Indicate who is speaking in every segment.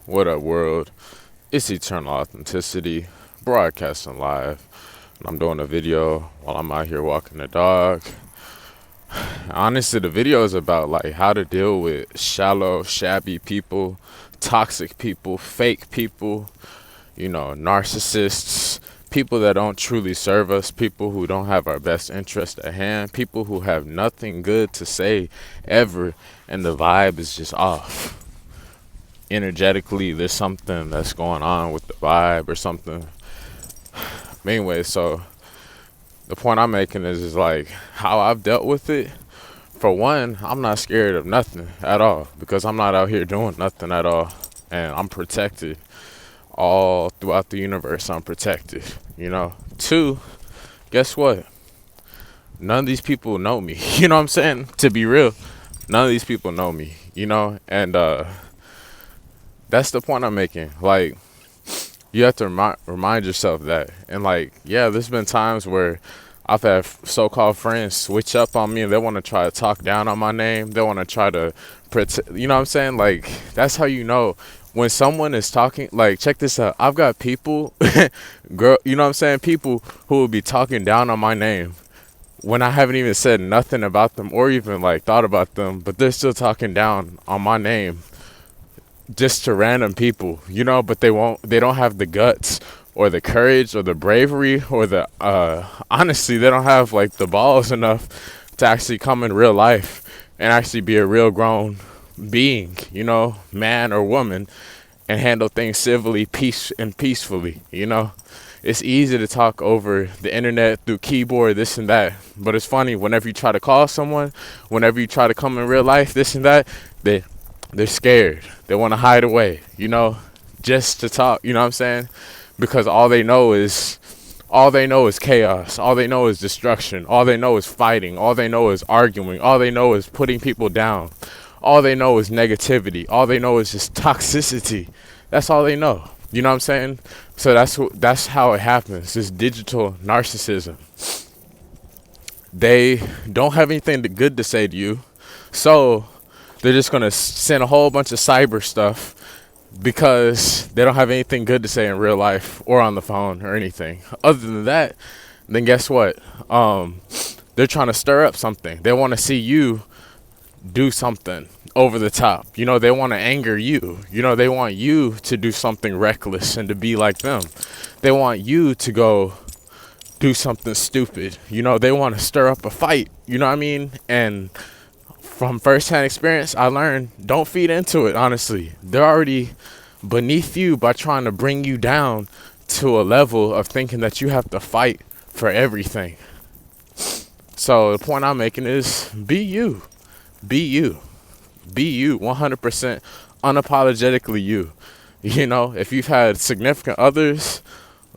Speaker 1: What up, world? It's Eternal Authenticity, broadcasting live. And I'm doing a video while I'm out here walking the dog. Honestly, the video is about like how to deal with shallow, shabby people, toxic people, fake people, narcissists, people that don't truly serve us, people who don't have our best interest at hand, people who have nothing good to say ever, and the vibe is just off. Energetically, there's something that's going on with the vibe or something. Anyway, so the point I'm making is like how I've dealt with it. For one, I'm not scared of nothing at all because I'm not out here doing nothing at all, and I'm protected all throughout the universe. I'm protected. Two, guess what? None of these people know me. You know what I'm saying? To be real, none of these people know me. And that's the point I'm making. Like, you have to remind yourself that. And like, yeah, there's been times where I've had so-called friends switch up on me and they want to try to talk down on my name. They want to try to pretend, you know what I'm saying? Like, that's how you know when someone is talking. Like, check this out. I've got people, girl, you know what I'm saying? People who will be talking down on my name when I haven't even said nothing about them or even like thought about them, but they're still talking down on my name just to random people, but they don't have the guts or the courage or the bravery or the honestly, they don't have like the balls enough to actually come in real life and actually be a real grown being, man or woman, and handle things civilly, peacefully. It's easy to talk over the internet through keyboard, this and that, but it's funny whenever you try to call someone, whenever you try to come in real life, this and that, they're scared. They want to hide away, just to talk, you know what I'm saying? Because all they know is chaos. All they know is destruction. All they know is fighting. All they know is arguing. All they know is putting people down. All they know is negativity. All they know is just toxicity. That's all they know. You know what I'm saying? So that's how it happens. This digital narcissism. They don't have anything good to say to you. So they're just going to send a whole bunch of cyber stuff because they don't have anything good to say in real life or on the phone or anything. Other than that, then guess what? They're trying to stir up something. They want to see you do something over the top. They want to anger you. They want you to do something reckless and to be like them. They want you to go do something stupid. They want to stir up a fight. You know what I mean? And from firsthand experience, I learned don't feed into it, honestly. They're already beneath you by trying to bring you down to a level of thinking that you have to fight for everything. So the point I'm making is be you. Be you. Be you 100% unapologetically you. If you've had significant others,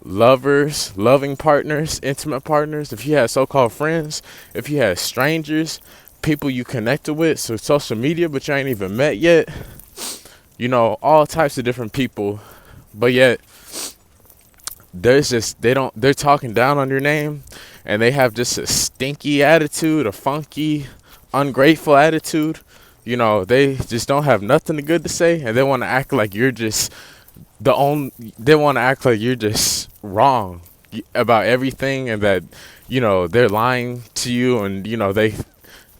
Speaker 1: lovers, loving partners, intimate partners, if you had so-called friends, if you had strangers, people you connected with, so social media, but you ain't even met yet, all types of different people, but yet they're talking down on your name, and they have just a stinky attitude, a funky, ungrateful attitude. They just don't have nothing good to say, and they want to act like you're just they want to act like you're just wrong about everything, and that they're lying to you, and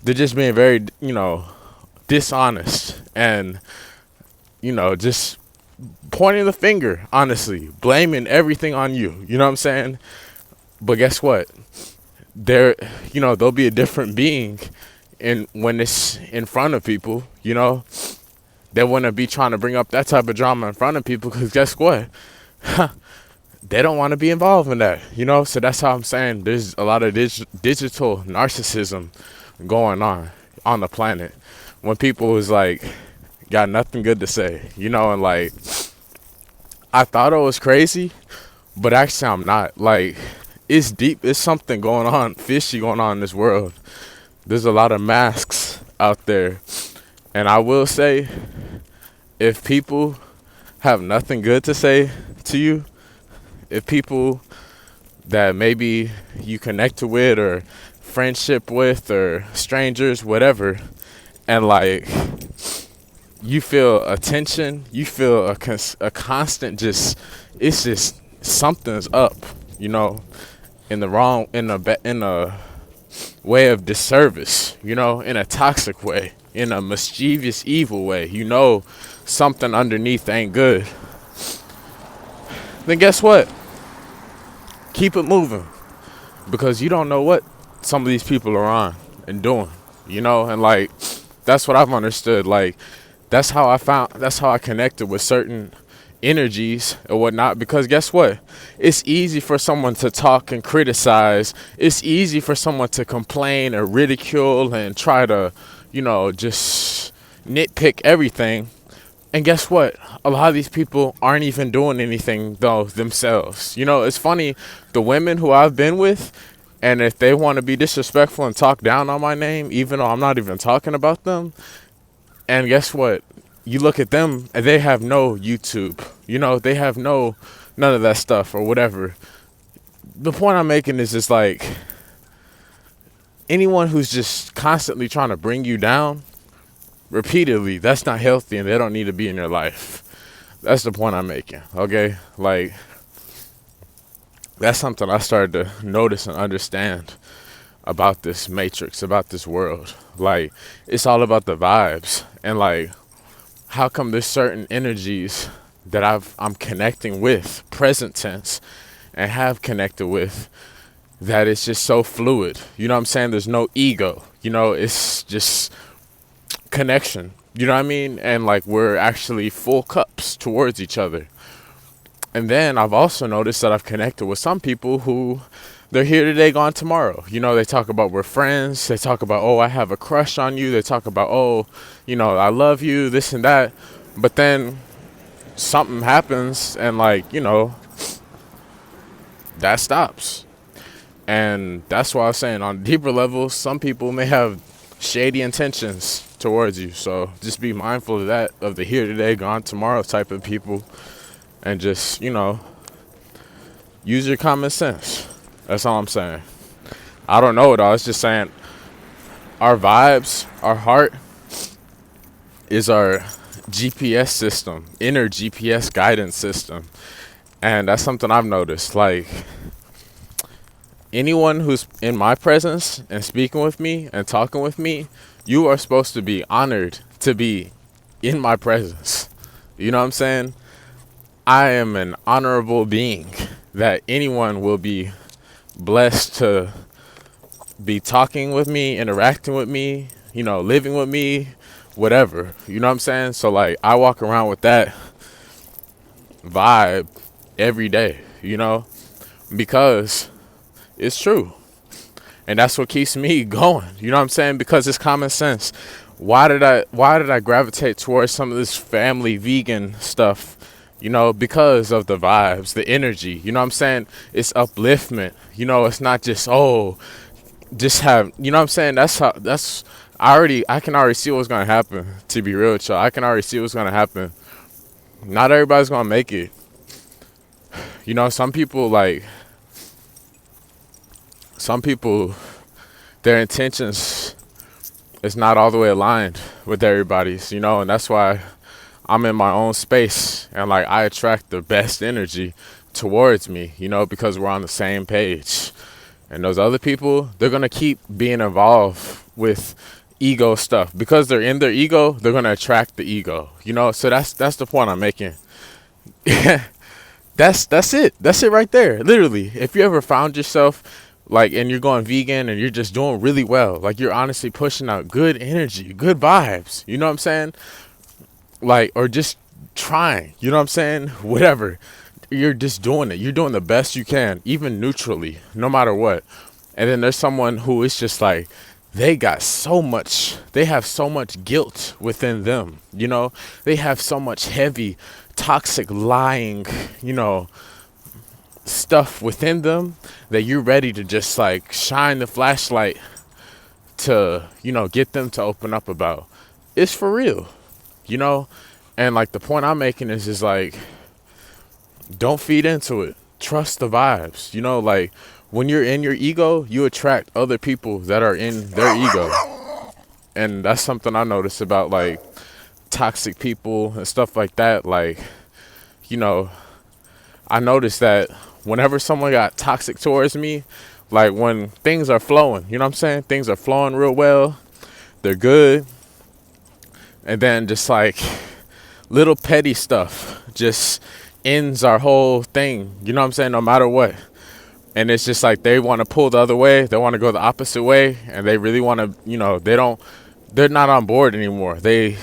Speaker 1: they're just being very, dishonest and, just pointing the finger, honestly, blaming everything on you. You know what I'm saying? But guess what? They'll be a different being when it's in front of people, They wouldn't be trying to bring up that type of drama in front of people because guess what? They don't want to be involved in that, So that's how I'm saying there's a lot of digital narcissism going on the planet when people is like got nothing good to say, and like I thought it was crazy, but actually I'm not. Like, it's deep. It's something going on, fishy going on in this world. There's a lot of masks out there, and I will say, if people have nothing good to say to you, if people that maybe you connected with or friendship with or strangers, whatever, and like you feel a tension, you feel a constant it's just something's up, you know, in the wrong, in a way of disservice, you know, in a toxic way, in a mischievous, evil way, you know, something underneath ain't good. Then guess what? Keep it moving, because you don't know what some of these people are on and doing, you know, and like that's what I've understood. Like that's how I connected with certain energies or whatnot, because guess what? It's easy for someone to talk and criticize. It's easy for someone to complain or ridicule and try to, you know, just nitpick everything. And guess what? A lot of these people aren't even doing anything though themselves. You know, it's funny, the women who I've been with, and if they want to be disrespectful and talk down on my name, even though I'm not even talking about them, and guess what? You look at them and they have no YouTube. You know, they have none of that stuff or whatever. The point I'm making is just like anyone who's just constantly trying to bring you down repeatedly, that's not healthy and they don't need to be in your life. That's the point I'm making, okay? Like, that's something I started to notice and understand about this matrix, about this world. Like, it's all about the vibes. And like, how come there's certain energies that I'm connecting with, present tense, and have connected with, that it's just so fluid. You know what I'm saying? There's no ego. You know, it's just connection. You know what I mean? And like, we're actually full cups towards each other. And then I've also noticed that I've connected with some people who they're here today, gone tomorrow. You know, they talk about we're friends. They talk about, oh, I have a crush on you. They talk about, oh, you know, I love you, this and that. But then something happens and like, you know, that stops. And that's why I was saying on deeper levels, some people may have shady intentions towards you. So just be mindful of that, of the here today, gone tomorrow type of people. And just, you know, use your common sense. That's all I'm saying. I don't know it all. It's just saying our vibes, our heart is our GPS system, inner GPS guidance system. And that's something I've noticed. Like, anyone who's in my presence and speaking with me and talking with me, you are supposed to be honored to be in my presence. You know what I'm saying? I am an honorable being that anyone will be blessed to be talking with me, interacting with me, you know, living with me, whatever. You know what I'm saying? So like, I walk around with that vibe every day, you know, because it's true. And that's what keeps me going. You know what I'm saying? Because it's common sense. Why did I gravitate towards some of this family vegan stuff? You know, because of the vibes, the energy. You know what I'm saying? It's upliftment. You know, it's not just, oh, just have, you know what I'm saying? I can already see what's going to happen, to be real with y'all. I can already see what's going to happen. Not everybody's going to make it. You know, some people, their intentions is not all the way aligned with everybody's, you know, and that's why I'm in my own space and like I attract the best energy towards me, you know, because we're on the same page. And those other people, they're going to keep being involved with ego stuff because they're in their ego. They're going to attract the ego, you know. So that's the point I'm making. That's it. That's it right there. Literally, if you ever found yourself like, and you're going vegan and you're just doing really well, like you're honestly pushing out good energy, good vibes, you know what I'm saying? Like, or just trying, you know what I'm saying? Whatever. You're just doing it. You're doing the best you can, even neutrally, no matter what. And then there's someone who is just like, they have so much guilt within them, you know? They have so much heavy, toxic, lying, you know, stuff within them that you're ready to just like shine the flashlight to, you know, get them to open up about. It's for real. You know, and like the point I'm making is like, don't feed into it. Trust the vibes. You know, like when you're in your ego, you attract other people that are in their ego. And that's something I noticed about like toxic people and stuff like that, like, you know, I noticed that whenever someone got toxic towards me, like when things are flowing, you know what I'm saying? Things are flowing real well, they're good. And then just like little petty stuff just ends our whole thing, you know what I'm saying? No matter what. And it's just like they want to pull the other way, they want to go the opposite way, and they really want to, they're not on board anymore. They,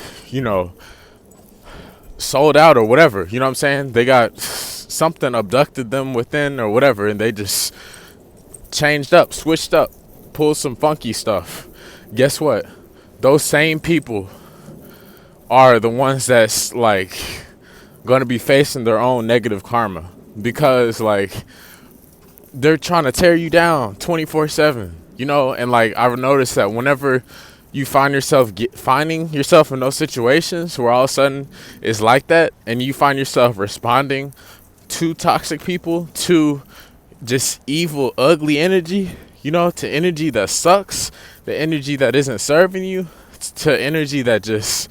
Speaker 1: sold out or whatever, you know what I'm saying? They got something abducted them within or whatever, and they just changed up, switched up, pulled some funky stuff. Guess what? Those same people are the ones that's like going to be facing their own negative karma, because like they're trying to tear you down 24/7, and like I've noticed that whenever you find yourself finding yourself in those situations where all of a sudden it's like that, and you find yourself responding to toxic people, to just evil, ugly energy, to energy that sucks, the energy that isn't serving you, to energy that just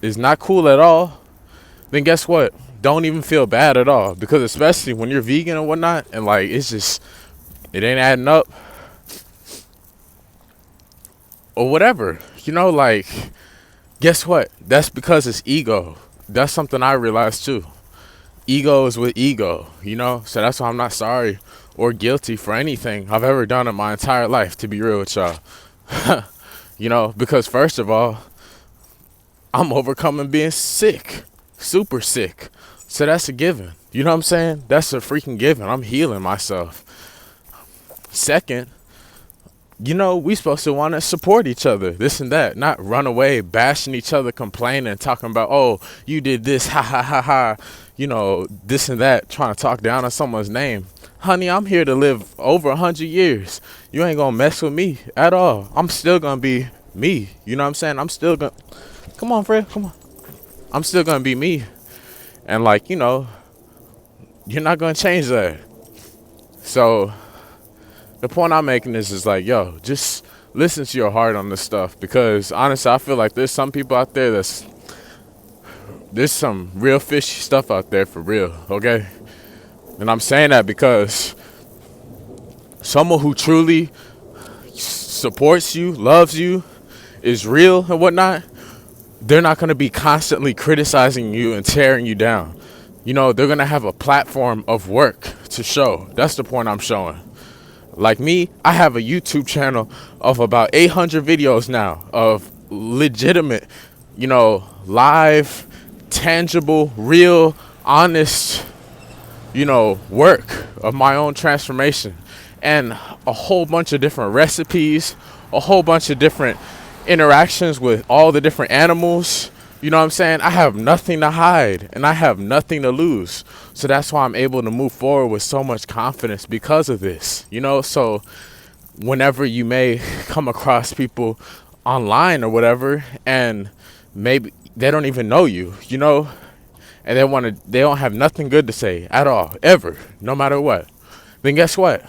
Speaker 1: is not cool at all, then guess what? Don't even feel bad at all, because especially when you're vegan and whatnot, and like it's just, it ain't adding up or whatever, like guess what? That's because it's ego. That's something I realized too. Ego is with ego, so that's why I'm not sorry or guilty for anything I've ever done in my entire life, to be real with y'all. Because first of all, I'm overcoming being sick, super sick. So that's a given. You know what I'm saying? That's a freaking given. I'm healing myself. Second, we supposed to want to support each other, this and that, not run away, bashing each other, complaining, talking about, oh, you did this, ha, ha, ha, ha, this and that, trying to talk down on someone's name. Honey, I'm here to live over 100 years. You ain't going to mess with me at all. I'm still going to be me. You know what I'm saying? I'm still going to, come on, Fred, come on. I'm still going to be me. And like, you're not going to change that. So the point I'm making is like, yo, just listen to your heart on this stuff, because honestly, I feel like there's some people out there there's some real fishy stuff out there for real, okay? And I'm saying that because someone who truly supports you, loves you, is real and whatnot, they're not going to be constantly criticizing you and tearing you down. They're going to have a platform of work to show. That's the point I'm showing. Like me, I have a YouTube channel of about 800 videos now of legitimate, live, tangible, real, honest, work of my own transformation, and a whole bunch of different recipes, a whole bunch of different interactions with all the different animals. You know what I'm saying? I have nothing to hide and I have nothing to lose. So that's why I'm able to move forward with so much confidence because of this. So whenever you may come across people online or whatever, and maybe they don't even know you, and they don't have nothing good to say at all, ever, no matter what, then guess what?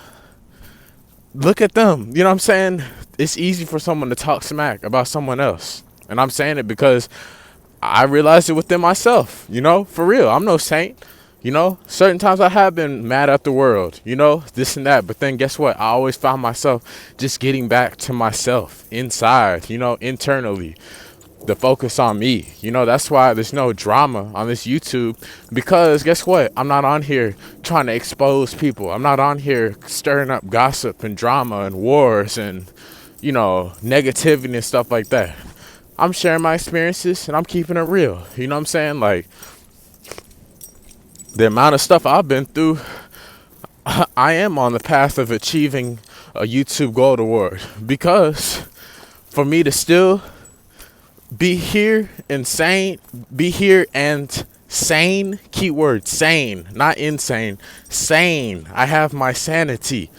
Speaker 1: Look at them. You know what I'm saying? It's easy for someone to talk smack about someone else. And I'm saying it because I realized it within myself, for real. I'm no saint, certain times I have been mad at the world, this and that. But then guess what? I always found myself just getting back to myself inside, internally, the focus on me. That's why there's no drama on this YouTube, because guess what? I'm not on here trying to expose people. I'm not on here stirring up gossip and drama and wars and, negativity and stuff like that. I'm sharing my experiences and I'm keeping it real. You know what I'm saying? Like, the amount of stuff I've been through, I am on the path of achieving a YouTube Gold Award, because for me to still be here and sane, keyword sane, not insane, sane. I have my sanity.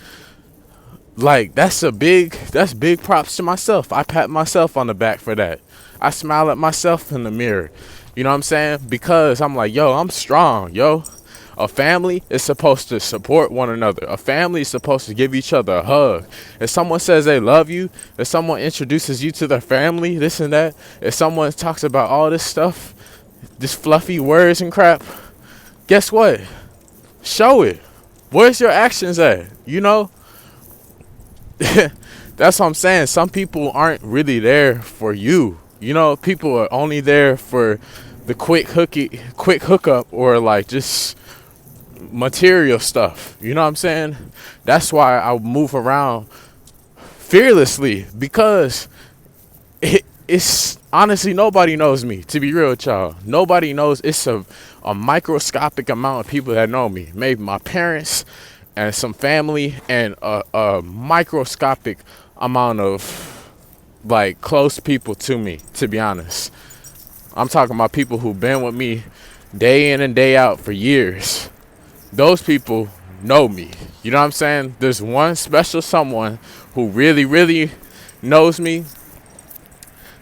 Speaker 1: Like, that's big props to myself. I pat myself on the back for that. I smile at myself in the mirror. You know what I'm saying? Because I'm like, yo, I'm strong, yo. A family is supposed to support one another. A family is supposed to give each other a hug. If someone says they love you, if someone introduces you to their family, this and that, if someone talks about all this stuff, this fluffy words and crap, guess what? Show it. Where's your actions at? You know? That's what I'm saying. Some people aren't really there for you. You know, people are only there for the quick hookup, or like just material stuff. You know what I'm saying? That's why I move around fearlessly, because it's honestly, nobody knows me, to be real with y'all. Nobody knows. It's a microscopic amount of people that know me. Maybe my parents and some family, and a microscopic amount of like close people to me, to be honest. I'm talking about people who've been with me day in and day out for years. Those people know me. You know what I'm saying? There's one special someone who really, really knows me,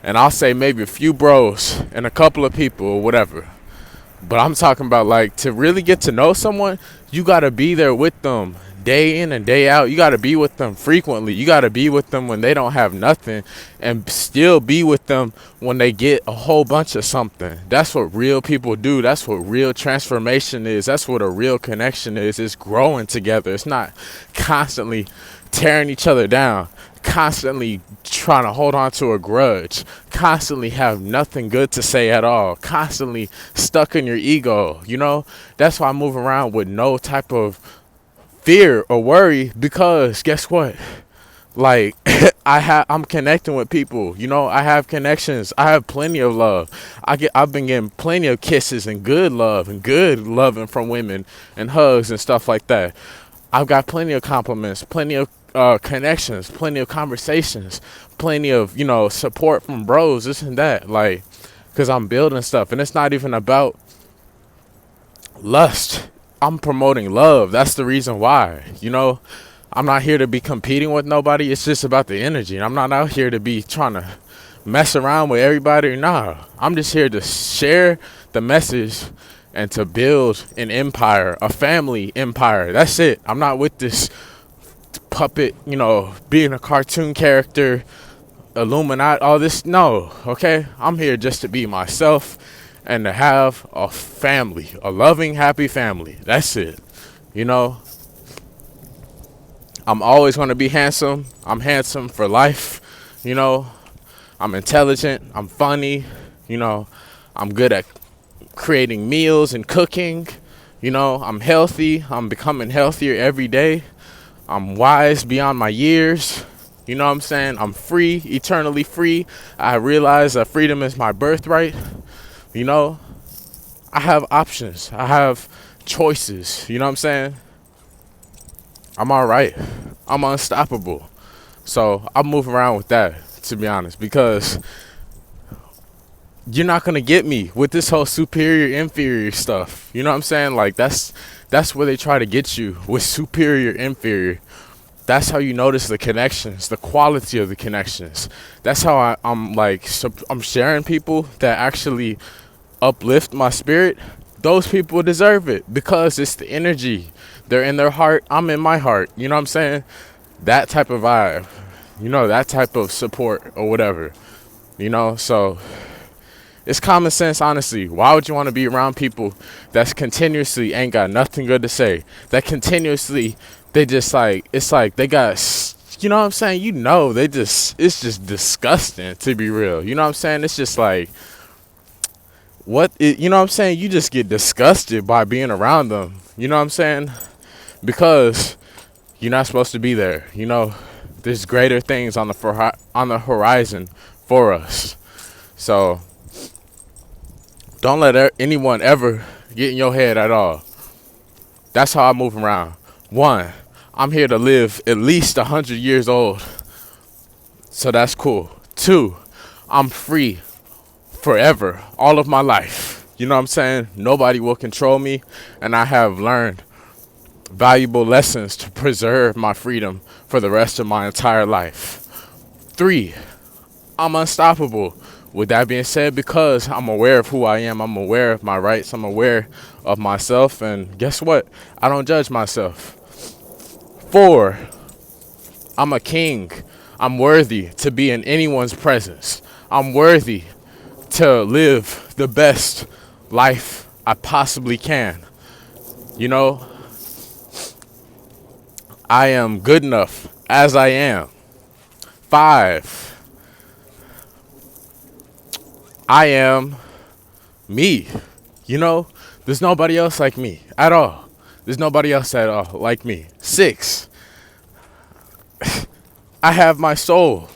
Speaker 1: and I'll say maybe a few bros and a couple of people or whatever. But I'm talking about, like, to really get to know someone, you got to be there with them day in and day out. You got to be with them frequently. You got to be with them when they don't have nothing, and still be with them when they get a whole bunch of something. That's what real people do. That's what real transformation is. That's what a real connection is. It's growing together. It's not constantly tearing each other down, constantly trying to hold on to a grudge, constantly have nothing good to say at all, constantly stuck in your ego. You know, that's why I move around with no type of fear or worry, because guess what? Like, I'm connecting with people. You know, I have connections. I have plenty of love. I've been getting plenty of kisses and good love and good loving from women and hugs and stuff like that. I've got plenty of compliments, plenty of connections, plenty of conversations, plenty of, you know, support from bros, this and that. Like, because I'm building stuff, and it's not even about lust. I'm promoting love. That's the reason why. You know, I'm not here to be competing with nobody. It's just about the energy. I'm not out here to be trying to mess around with everybody. Nah, I'm just here to share the message and to build an empire, a family empire. That's it. I'm not with this puppet, you know, being a cartoon character, Illuminati, all this. No, okay? I'm here just to be myself and to have a family, a loving, happy family. That's it. You know, I'm always going to be handsome. I'm handsome for life. You know, I'm intelligent. I'm funny. You know, I'm good at creating meals and cooking. You know, I'm healthy. I'm becoming healthier every day. I'm wise beyond my years. You know what I'm saying? I'm free, eternally free. I realize that freedom is my birthright. You know, I have options. I have choices. You know what I'm saying? I'm all right. I'm unstoppable. So I move around with that, to be honest, because you're not going to get me with this whole superior, inferior stuff. You know what I'm saying? Like, that's where they try to get you, with superior, inferior. That's how you notice the connections, the quality of the connections. That's how I'm sharing people that actually uplift my spirit. Those people deserve it, because it's the energy. They're in their heart. I'm in my heart. You know what I'm saying? That type of vibe, you know, that type of support or whatever, you know. So it's common sense, honestly. Why would you want to be around people that's continuously ain't got nothing good to say? That continuously, they just like, it's like they got, you know what I'm saying? You know, it's just disgusting, to be real. You know what I'm saying? It's just like, you know what I'm saying? You just get disgusted by being around them. You know what I'm saying? Because you're not supposed to be there. You know, there's greater things on the horizon for us. So don't let anyone ever get in your head at all. That's how I move around. One, I'm here to live at least 100 years old. So that's cool. Two, I'm free forever, all of my life. You know what I'm saying? Nobody will control me, and I have learned valuable lessons to preserve my freedom for the rest of my entire life. Three, I'm unstoppable. With that being said, because I'm aware of who I am, I'm aware of my rights, I'm aware of myself, and guess what? I don't judge myself. 4, I'm a king. I'm worthy to be in anyone's presence. I'm worthy to live the best life I possibly can. You know, I am good enough as I am. 5, I am me. You know, there's nobody else like me at all. There's nobody else at all like me. 6, I have my soul.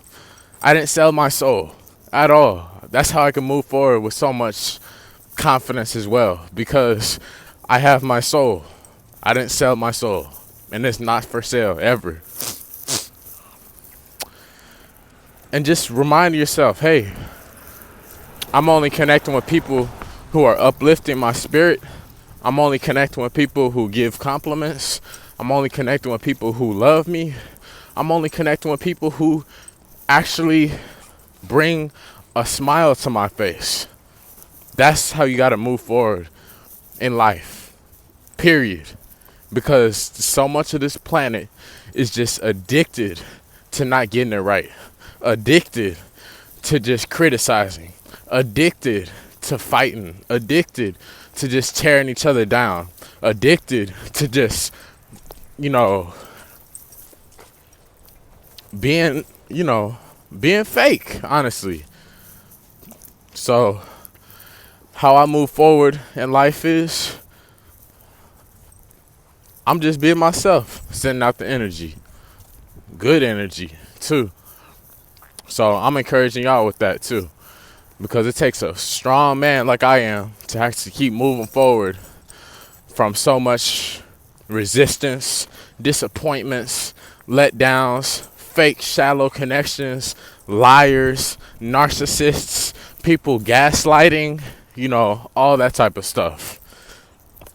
Speaker 1: I didn't sell my soul at all. That's how I can move forward with so much confidence as well, because I have my soul. I didn't sell my soul, and it's not for sale ever. And just remind yourself, hey, I'm only connecting with people who are uplifting my spirit. I'm only connecting with people who give compliments. I'm only connecting with people who love me. I'm only connecting with people who actually bring a smile to my face. That's how you got to move forward in life, period. Because so much of this planet is just addicted to not getting it right, addicted to just criticizing, addicted to fighting, addicted to just tearing each other down, addicted to just, you know, being fake, honestly. So how I move forward in life is I'm just being myself, sending out the energy, good energy too. So I'm encouraging y'all with that too, because it takes a strong man like I am to actually keep moving forward from so much resistance, disappointments, letdowns, fake shallow connections, liars, narcissists, people gaslighting, all that type of stuff.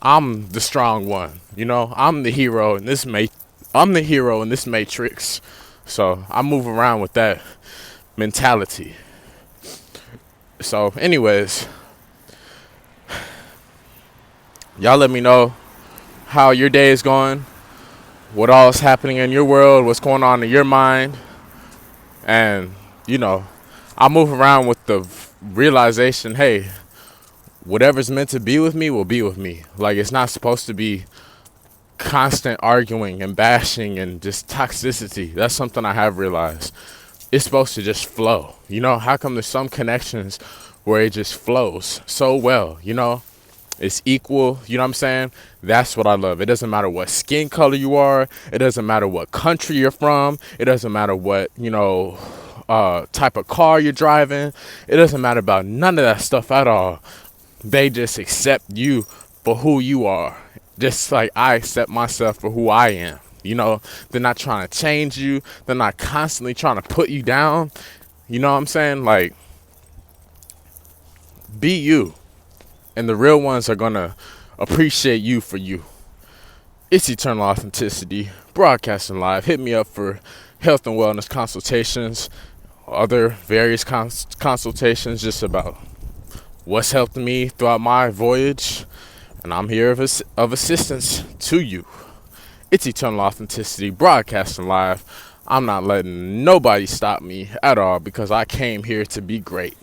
Speaker 1: I'm the strong one, I'm the hero in this matrix. So I move around with that mentality. So anyways, y'all let me know how your day is going, what all is happening in your world, what's going on in your mind. And I move around with the realization, hey, whatever's meant to be with me will be with me. Like, it's not supposed to be constant arguing and bashing and just toxicity. That's something I have realized. It's supposed to just flow. How come there's some connections where it just flows so well, it's equal, you know what I'm saying? That's what I love. It doesn't matter what skin color you are. It doesn't matter what country you're from. It doesn't matter what, type of car you're driving. It doesn't matter about none of that stuff at all. They just accept you for who you are. Just like I accept myself for who I am. They're not trying to change you. They're not constantly trying to put you down. You know what I'm saying? Like, be you. And the real ones are going to appreciate you for you. It's Eternal Authenticity, broadcasting live. Hit me up for health and wellness consultations, other various consultations just about what's helped me throughout my voyage. And I'm here of assistance to you. It's Eternal Authenticity, broadcasting live. I'm not letting nobody stop me at all, because I came here to be great.